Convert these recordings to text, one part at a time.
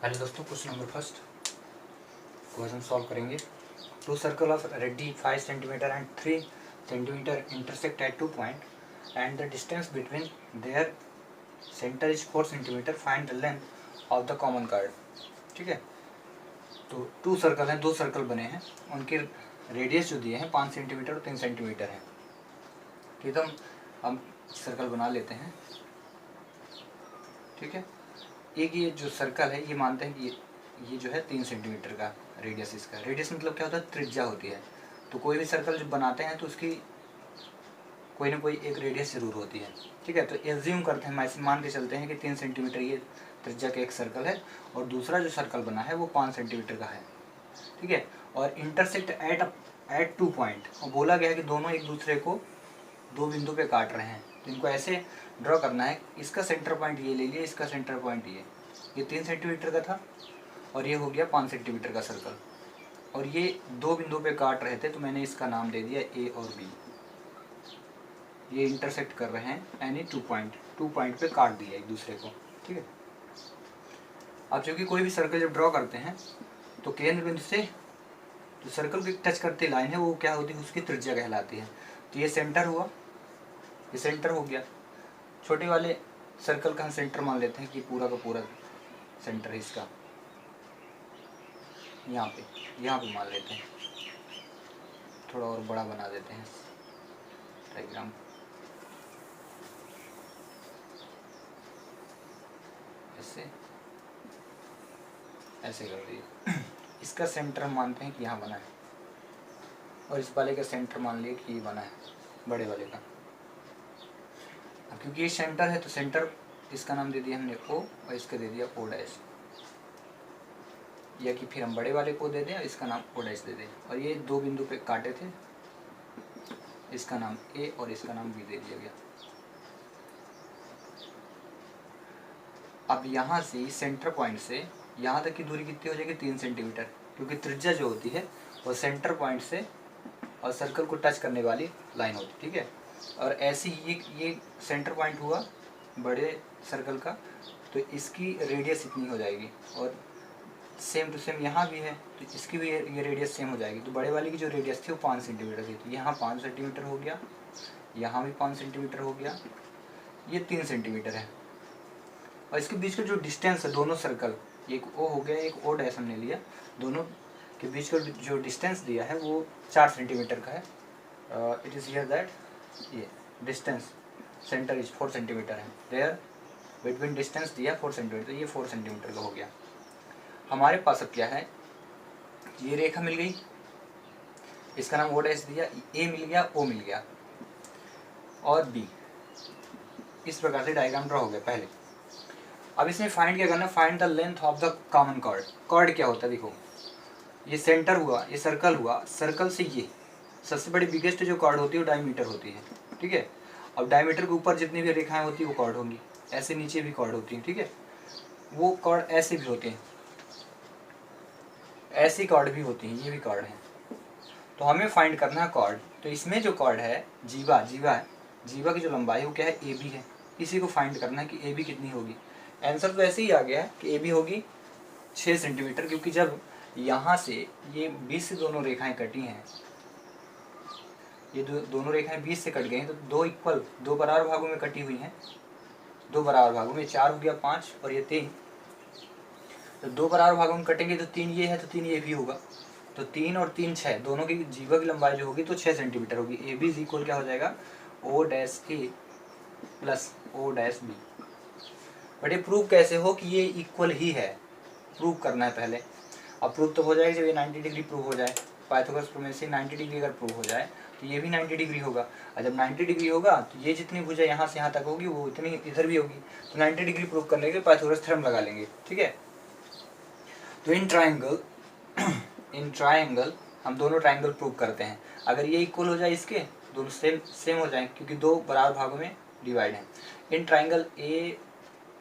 Hello दोस्तों, question number first को हम सॉल्व करेंगे। Two circle of radii 5 centimetre and 3 centimetre intersect at 2 point and the distance between their centre is 4 centimetre. Find the length of the common chord. ठीक है, तो 2 circle हैं, 2 circle बने हैं, उनके रेडियस जो दिए हैं 5 सेंटीमीटर और 3 सेंटीमीटर है। ठीक है, तो हम सर्कल बना लेते हैं। ठीक है, एक ये जो सर्कल है ये मानते हैं कि ये जो है 3 सेंटीमीटर का रेडियस। इसका रेडियस मतलब क्या होता है? त्रिज्या होती है। तो कोई भी सर्कल जब बनाते हैं तो उसकी कोई ना कोई एक रेडियस जरूर होती है। ठीक है, तो एज्यूम करते हैं, ऐसे मान के चलते हैं कि 3 सेंटीमीटर ये त्रिज्या का एक सर्कल है और दूसरा जो सर्कल बना है वो 5 सेंटीमीटर का है। ठीक है, और इंटरसेक्ट एट 2 पॉइंट, और बोला गया है कि दोनों एक दूसरे को 2 बिंदु पे काट रहे हैं। तो इनको ऐसे ड्रॉ करना है, इसका सेंटर पॉइंट ये ले लिया, इसका सेंटर पॉइंट ये 3 सेंटीमीटर का था और ये हो गया 5 सेंटीमीटर का सर्कल, और ये 2 बिंदु पे काट रहे थे तो मैंने इसका नाम दे दिया ए और बी। ये इंटरसेक्ट कर रहे हैं यानी 2 पॉइंट पे काट दिया एक दूसरे को। ठीक है, अब चूँकि कोई भी सर्कल जब ड्रॉ करते हैं तो केंद्र बिंदु से जो सर्कल की टच करती लाइन है वो क्या होती है? उसकी त्रिज्या कहलाती है। तो ये सेंटर हुआ, ये सेंटर हो गया। छोटे वाले सर्कल का हम सेंटर मान लेते हैं कि पूरा का पूरा सेंटर है इसका, यहाँ पे मान लेते हैं। थोड़ा और बड़ा बना देते हैं डायग्राम। ऐसे कर दिए। इसका सेंटर हम मानते हैं कि यहाँ बना है और इस वाले का सेंटर मान लिया कि ये बना है बड़े वाले का। अब क्योंकि ये सेंटर है तो सेंटर इसका नाम दे दिया हमने ओ और इसका दे दिया ओ डैश, या कि फिर हम बड़े वाले को दे दें और इसका नाम ओ डैश दे दें। और ये 2 बिंदु पे काटे थे, इसका नाम ए और इसका नाम बी दे दिया गया। अब यहाँ से सेंटर पॉइंट से यहाँ तक की दूरी कितनी हो जाएगी? 3 सेंटीमीटर, क्योंकि त्रिज्या जो होती है वो सेंटर पॉइंट से और सर्कल को टच करने वाली लाइन होती है। ठीक है, और ऐसे ही ये सेंटर पॉइंट हुआ बड़े सर्कल का, तो इसकी रेडियस इतनी हो जाएगी, और सेम टू सेम यहाँ भी है तो इसकी भी ये रेडियस सेम हो जाएगी। तो बड़े वाले की जो रेडियस थी वो 5 सेंटीमीटर थी, तो यहाँ 5 सेंटीमीटर हो गया, यहाँ भी 5 सेंटीमीटर हो गया, ये 3 सेंटीमीटर है। और इसके बीच का जो डिस्टेंस है दोनों सर्कल, एक ओ हो गया एक ओ डैश हमने लिया, दोनों के बीच का जो डिस्टेंस दिया है वो 4 सेंटीमीटर का है। इट इज़ हियर दैट ये डिस्टेंस सेंटर इज 4 सेंटीमीटर है। देयर बिटवीन डिस्टेंस दिया 4 सेंटीमीटर, तो ये 4 सेंटीमीटर का हो गया। हमारे पास अब क्या है? ये रेखा मिल गई, इसका नाम ओ डैश दिया, ए मिल गया, ओ मिल गया और बी। इस प्रकार से डायग्राम ड्रॉ हो गया पहले। अब इसमें फाइंड क्या करना है? Find the length of the common chord. Chord क्या होता है? देखो, ये सेंटर हुआ, ये सर्कल हुआ, सर्कल से ये सबसे बड़ी बिगेस्ट जो कॉर्ड होती है वो डायमीटर होती है। ठीक है, अब डायमीटर के ऊपर जितनी भी रेखाएं होती है वो कॉर्ड होंगी, ऐसे नीचे भी कॉर्ड होती है। ठीक है, वो कॉर्ड ऐसे भी होते हैं, ऐसी कॉर्ड भी होती हैं, ये भी कॉर्ड हैं। तो हमें फाइंड करना है कॉर्ड। तो इसमें जो कॉर्ड है जीवा है, जीवा की जो लंबाई वो क्या है? ए बी है। इसी को फाइंड करना है कि ए बी कितनी होगी। आंसर तो ऐसे ही आ गया है कि ए बी होगी 6 सेंटीमीटर, क्योंकि जब यहाँ से ये 20 से दोनों रेखाएं कटी हैं, ये दोनों रेखाएं 20 से कट गई हैं, तो दो बराबर भागों में कटी हुई हैं, 2 बराबर भागों में, 4 हो गया 5 और ये 3, तो 2 बराबर भागों में कटेंगे तो 3 ये है तो 3 ये भी होगा, तो 3 और 3 6, दोनों की जीवा की लंबाई जो होगी तो 6 सेंटीमीटर होगी। ए बी इक्वल क्या हो जाएगा? O dash A plus O dash B. But ये प्रूव कैसे हो कि ये इक्वल ही है? प्रूव करना है पहले। अब प्रूव तो हो जाएगा जब ये 90 डिग्री प्रूव हो जाए। पाइथागोरस प्रमेय से 90 डिग्री अगर प्रूव हो जाए तो ये भी 90 डिग्री होगा, और जब 90 डिग्री होगा तो ये जितनी भुजा यहाँ से यहाँ तक होगी वो इतनी इधर भी होगी। तो 90 डिग्री प्रूव करने के लिए पाइथागोरस थ्योरम लगा लेंगे। ठीक है, तो इन ट्राइंगल हम दोनों ट्राइंगल प्रूव करते हैं। अगर ये इक्वल हो जाए, इसके दोनों सेम हो जाए, क्योंकि 2 बराबर भागों में डिवाइड है। In triangle A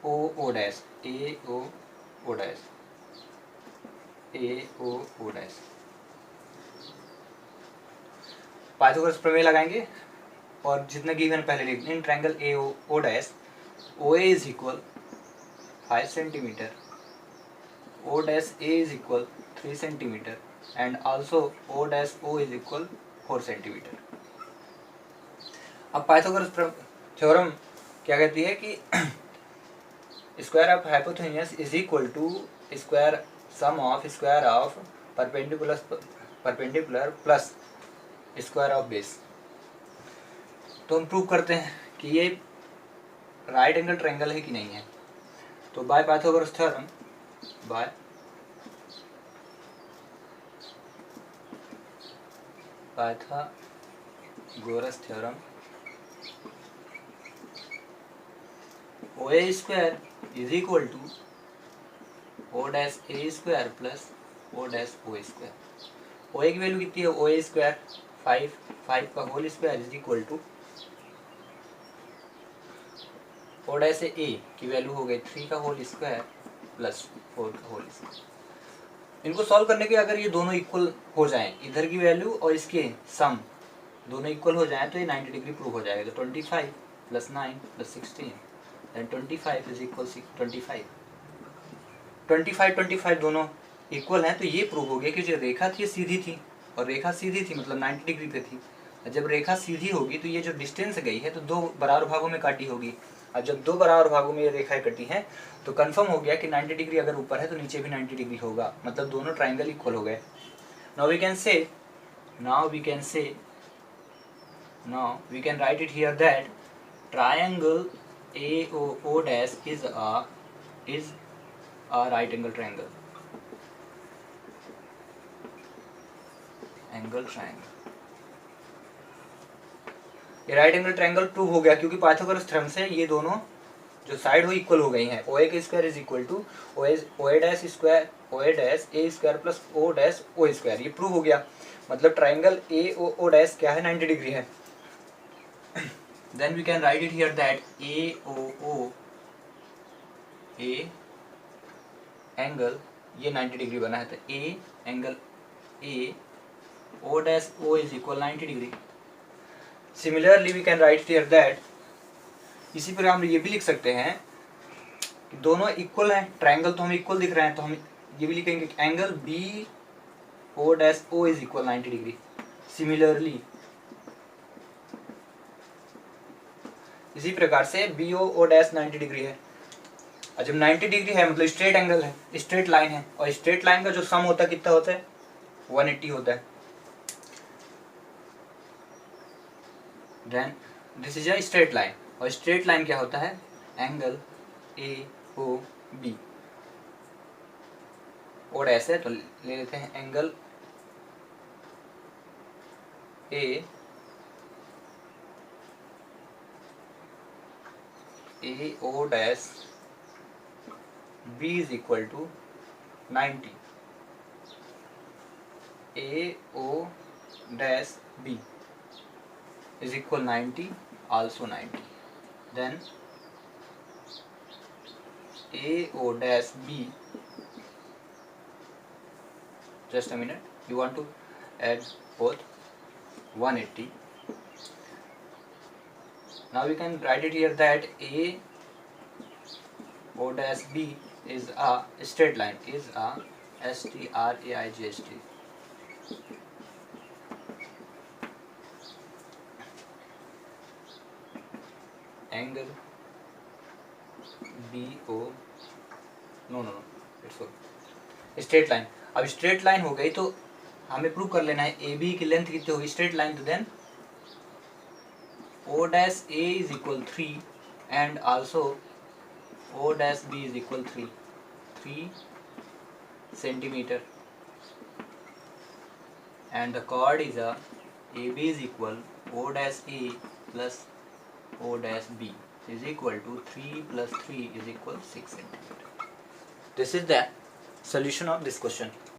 O dash, A O dash, A O dash, Pythagoras प्रमेय लगाएंगे और जितना गिवन पहले लिख दें। In triangle A O dash, O A is equal 5 centimetre O dash A is equal 3 centimeter and also O dash O is equal 4 centimeter. अब Pythagoras theorem क्या कहती है कि square of hypotenuse is equal to square sum of square of perpendicular plus square of base. तो हम prove करते हैं कि ये राइट एंगल ट्रायंगल है कि नहीं है. तो by Pythagoras theorem, by Pythagoras theorem OA square is equal to O dash A square plus O dash O square. OA की वैल्यू कितनी है? OA स्क्वायर 5 का whole square is equal to O dash A की value हो गई 3 का whole square plus 4 का whole square. इनको सॉल्व करने के अगर ये दोनों इक्वल हो जाएं, इधर की वैल्यू और इसके सम दोनों इक्वल हो जाएं, तो ये 90 डिग्री प्रूव हो जाएगा. तो 25 plus 9 plus 16 then 25 is equal 25 दोनों इक्वल हैं. तो ये प्रूव हो गया कि जो रेखा थी सीधी थी और रेखा सीधी थी मतलब 90 डिग्री पे थी. जब रेखा सीधी होगी तो ये जो डिस्टेंस गई है तो दो बराबर भागों में काटी होगी. अब जब दो बराबर भागों में ये रेखाएं कटी हैं तो कंफर्म हो गया कि 90 डिग्री अगर ऊपर है तो नीचे भी 90 डिग्री होगा, मतलब दोनों ट्राइंगल इक्वल हो गए. Now we can write it here that triangle AO dash is a right angle triangle. ये राइट एंगल ट्रायंगल प्रूव हो गया क्योंकि पाइथागोरस थ्योरम से ये दोनों जो साइड हो इक्वल हो गई हैं. OA का square is equal to OA dash A square plus O dash O square. ये प्रूव हो गया, मतलब ट्रायंगल AO डैश क्या है? 90 डिग्री है. Then we can write it here that AO angle ये 90 डिग्री बना है तो A angle A O dash O is equal 90 degree. Similarly we can write here that इसी पर हम ये भी लिख सकते हैं कि दोनों इक्वल हैं, ट्रायंगल तो हमें इक्वल दिख रहे हैं, तो हम ये भी लिखेंगे angle BO dash O is equal 90 degree. Similarly इसी प्रकार से BO डैश 90 डिग्री है. और जब 90 डिग्री है मतलब स्ट्रेट एंगल है, स्ट्रेट लाइन है, और स्ट्रेट लाइन का जो सम होता है कितना होता है? 180 होता है. Then this is a straight line, और स्ट्रेट लाइन क्या होता है? Angle AOB. O डैश है तो ले लेते हैं angle AO dash B is equal to 90. AO dash B is equal 90, also 90. Then AO dash B, just a minute, you want to add both 180. Now we can write it here that AO dash B is a straight line, STRAIGST. Angle BO, no, it's good. Straight line. अब straight line हो गई तो हमें prove कर लेना है AB की length कितनी होगी स्ट्रेट लाइन. तो then O dash A is equal 3 and also O dash B is equal 3 centimeter, and the chord is a AB is equal O dash A plus O dash B is equal to 3 plus 3 is equal 6 centimeter. This is the solution of this question.